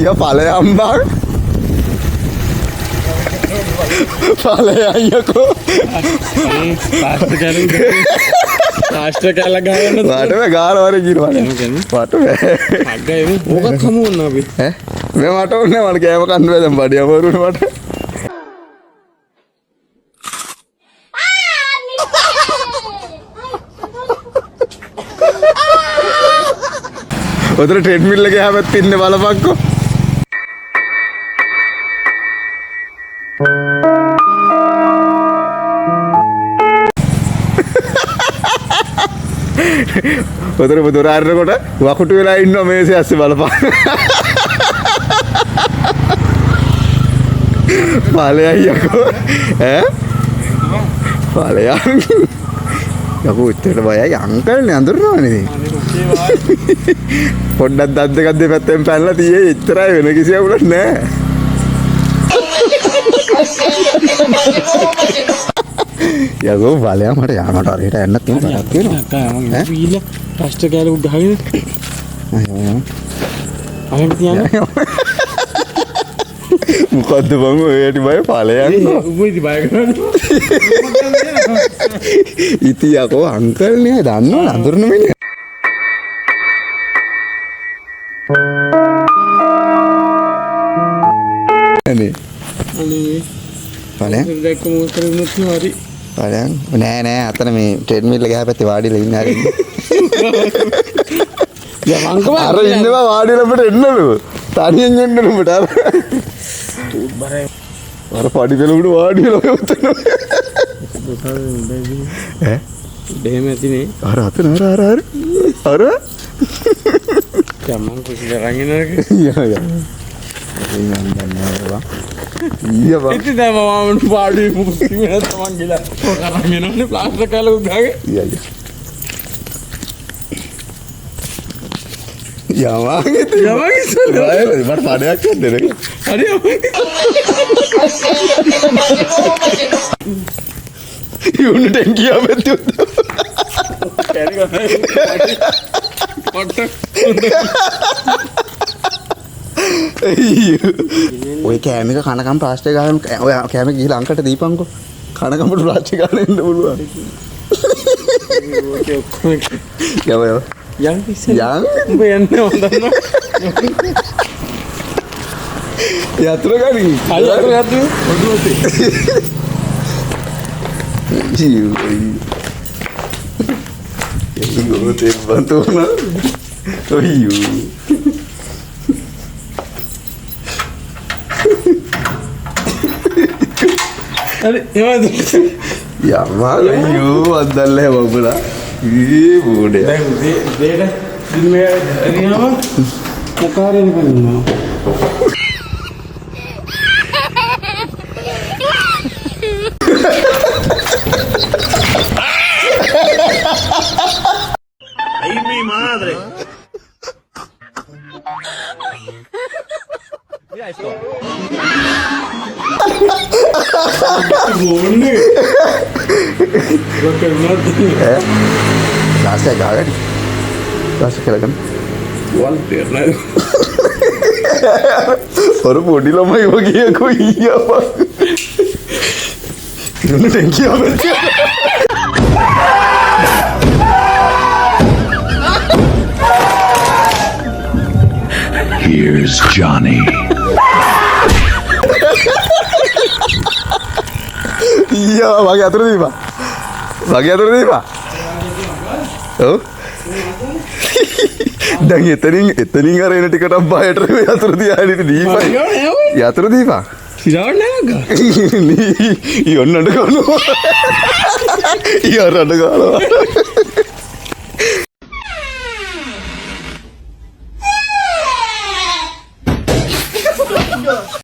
අයියා ඵලයන් බං. ඵලයන් අයියකෝ. පාස්ටර් කැල ගහන්න වාට මේ ගාන වරේ කිරවල. වාට මේ. අග්ගා එමු මොකක් හමු වුණා අපි. ඈ මේ මට ඕනේ මට කෑම කන්න බෑ දැන් බඩේ අමාරුනේ මට. ඔතන ට්‍රෙඩ්මිල් එකේ හැමත් ඉන්නේ බලපන්කෝ. ඔතන දොර අරනකොට වකුටු වෙලා ඉන්නවා මේසේ ඇස්සේ බලපන්. ඵලයන් යකෝ. ඈ? ඵලයන්. යකෝ උත්තර බයයි අංකල් නේ අඳුරනවනේ. පොඩ්ඩක් දත් දෙකක් දෙපැත්තෙන් පැනලා තියේ ඉතරයි වෙන කිසියකුත් නැහැ. යකෝ ඵලයන් මට යන්නට හරියට යන්න තියෙනවා. අක්කා මම ඊළ පාස්ටර් කැල උඩ ගහගෙන අහන්න තියන්නේ. මොකද්ද බං ඔයටි බය ඵලයන්. උඹයි බය කරන්නේ. ඉතින් යකෝ අංකල් නේ දන්නවද අඳුරන මිනිහ. අනේ ඵලයන් දැක්ක මොකද කරුණත් හරි. ඵලයන් නෑ අතන මේ ට්‍රෙඩ්මිල් එක හැපැත්තේ වාඩිලා ඉන්න හරිය. යමංකම අර ඉන්නවා වාඩිලා අපිට එන්නලු. තනියෙන් එන්නලු උඹට අර. බරයි. අර පඩි පෙළ උඩ වාඩිලා උතන. ඈ දෙහෙම ඇතිනේ. අර අතන අර යමං කුසිල රංගිනරක. යා ඉතින් දැන් මම පාඩුවේ මුස්ලිම් වෙන තමන් ගිලා කරන් යනෝනේ ප්ලාස්ටර් කැල උඩගේ. යවාගේ මට පඩයක් යන්නේ නේ. හරි යුන්න ටැංකිය මෙතන. කැරි ගන්න. පොට්ට. ඔය කෑම එක කනකම් ප්ලාස්ටික් ගහන ඔය කෑම ගිහලා අංකට දීපන්කෝ. කනකම්ට ප්ලාස්ටික් ගහන්න එන්න පුළුවන්. යව යන් ඉස්සෙල් යන් උඹ යන්නේ හොඳන්න. යතුරු ගනි. හරි අතර යද්දි ඔඩුවතේ. යෝ තේ බන්තෝනා. ඔයියෝ. හරි එවද යම්මා අද්දල්ලා බබලා ඊ බෝඩේ දැන් දෙයට දිනේ එරියව මොකාරේ නිකන්නවා ay mi madre. Mira esto. ගෝන්නේ රොකේ නැති ලාස්ට් එක ගාගෙන ලාස්ට් එක කරගෙන වල් දෙන්නේ ඔර පොඩි ළමයි වගේ කොයියා ඉන්න ටැංකිය අපිට Here's Johnny. ඊයා වගේ අතර දීපා. වගේ අතර දීපා. ඔව්. දැන් එතනින් අර එන ටිකට බයට අතර තියාගෙන දීපා. යතර දීපා. සිරාවට නැග්ගා. ඊ ඔන්නඩ ගන්නවා. ඊ අරඩ ගන්නවා.